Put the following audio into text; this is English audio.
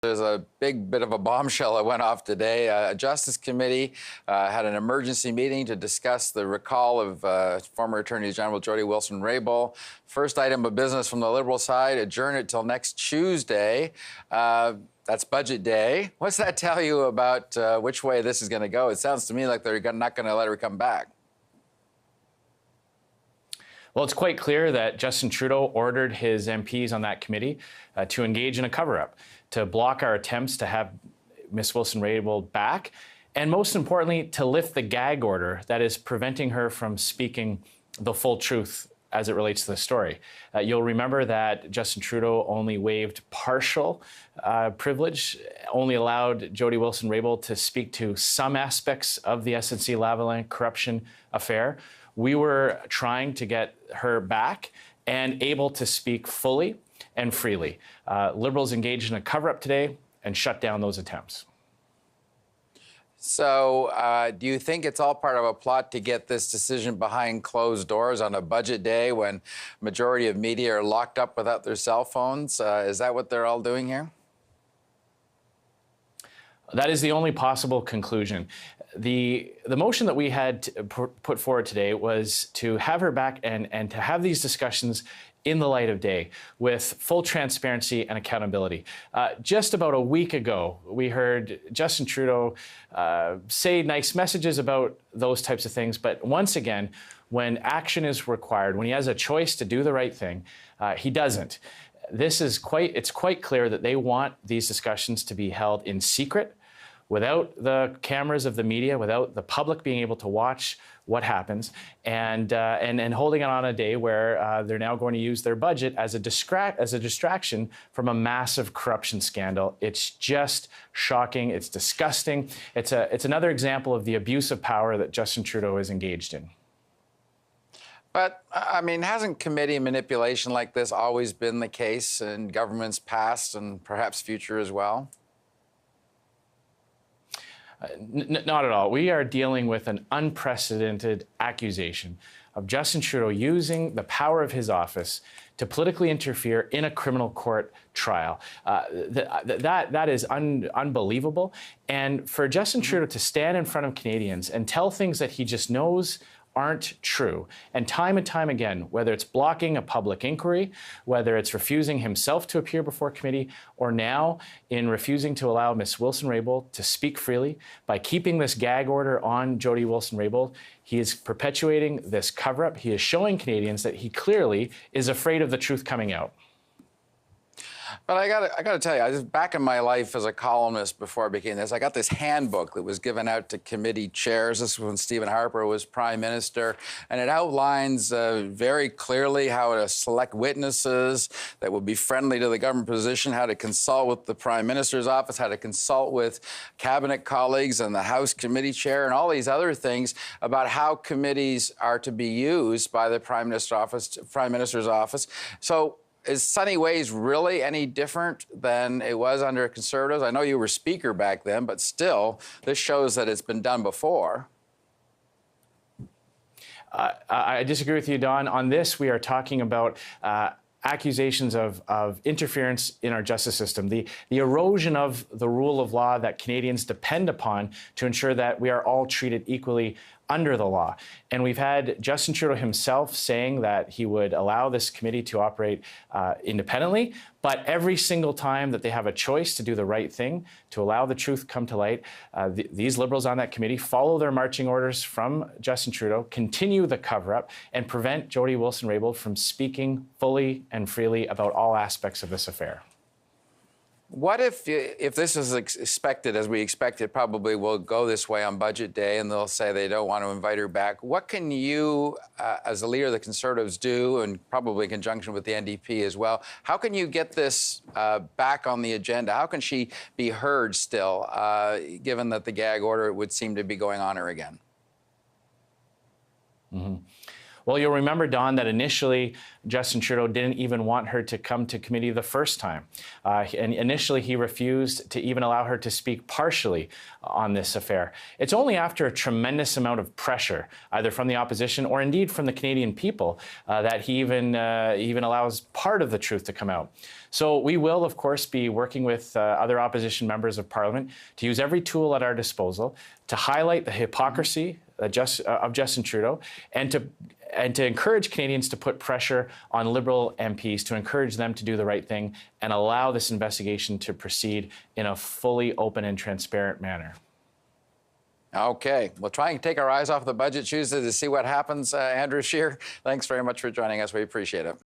There's a big bit of a bombshell that went off today. A Justice Committee had an emergency meeting to discuss the recall of former Attorney General Jody Wilson-Raybould. First item of business from the Liberal side, adjourn it till next Tuesday. That's budget day. What's that tell you about which way this is going to go? It sounds to me like they're not going to let her come back. Well, it's quite clear that Justin Trudeau ordered his MPs on that committee to engage in a cover-up, to block our attempts to have Ms. Wilson-Raybould back, and most importantly, to lift the gag order that is preventing her from speaking the full truth as it relates to the story. You'll remember that Justin Trudeau only waived partial privilege, only allowed Jody Wilson-Raybould to speak to some aspects of the SNC-Lavalin corruption affair. We were trying to get her back and able to speak fully and freely. Liberals engaged in a cover-up today and shut down those attempts. So do you think it's all part of a plot to get this decision behind closed doors on a budget day when majority of media are locked up without their cell phones? Is that what they're all doing here? That is the only possible conclusion. The motion that we had put forward today was to have her back and to have these discussions in the light of day with full transparency and accountability. Just about a week ago, we heard Justin Trudeau say nice messages about those types of things. But once again, when action is required, when he has a choice to do the right thing, he doesn't. It's quite clear that they want these discussions to be held in secret, without the cameras of the media, without the public being able to watch what happens, and holding it on a day where they're now going to use their budget as a distraction from a massive corruption scandal. It's just shocking. It's disgusting. It's another example of the abuse of power that Justin Trudeau is engaged in. But, I mean, hasn't committee manipulation like this always been the case in governments past and perhaps future as well? Not at all. We are dealing with an unprecedented accusation of Justin Trudeau using the power of his office to politically interfere in a criminal court trial. That is unbelievable. And for Justin Trudeau to stand in front of Canadians and tell things that he just knows aren't true. And time again, whether it's blocking a public inquiry, whether it's refusing himself to appear before committee, or now in refusing to allow Ms. Wilson-Raybould to speak freely, by keeping this gag order on Jody Wilson-Raybould, he is perpetuating this cover-up. He is showing Canadians that he clearly is afraid of the truth coming out. But I gotta tell you, I was back in my life as a columnist before I became this. I got this handbook that was given out to committee chairs. This was when Stephen Harper was Prime Minister, and it outlines very clearly how to select witnesses that would be friendly to the government position, how to consult with the Prime Minister's office, how to consult with cabinet colleagues and the House committee chair, and all these other things about how committees are to be used by the Prime Minister's office. So, is Sunny Ways really any different than it was under Conservatives? I know you were Speaker back then, but still, this shows that it's been done before. I disagree with you, Don. On this, we are talking about accusations of interference in our justice system, the erosion of the rule of law that Canadians depend upon to ensure that we are all treated equally under the law. And we've had Justin Trudeau himself saying that he would allow this committee to operate independently, but every single time that they have a choice to do the right thing, to allow the truth come to light, these Liberals on that committee follow their marching orders from Justin Trudeau, continue the cover-up, and prevent Jody Wilson-Raybould from speaking fully and freely about all aspects of this affair. What if this is expected, as we expect it probably will go this way on budget day, and they'll say they don't want to invite her back? What can you, as a leader of the Conservatives, do, and probably in conjunction with the NDP as well? How can you get this back on the agenda? How can she be heard still, given that the gag order would seem to be going on her again? Mm-hmm. Well, you'll remember, Don, that initially Justin Trudeau didn't even want her to come to committee the first time. And initially, he refused to even allow her to speak partially on this affair. It's only after a tremendous amount of pressure, either from the opposition or indeed from the Canadian people, that he even allows part of the truth to come out. So we will, of course, be working with other opposition members of Parliament to use every tool at our disposal to highlight the hypocrisy of Justin Trudeau and to encourage Canadians to put pressure on Liberal MPs, to encourage them to do the right thing and allow this investigation to proceed in a fully open and transparent manner. Okay, we'll try and take our eyes off the budget Tuesday to see what happens. Andrew Scheer, thanks very much for joining us. We appreciate it.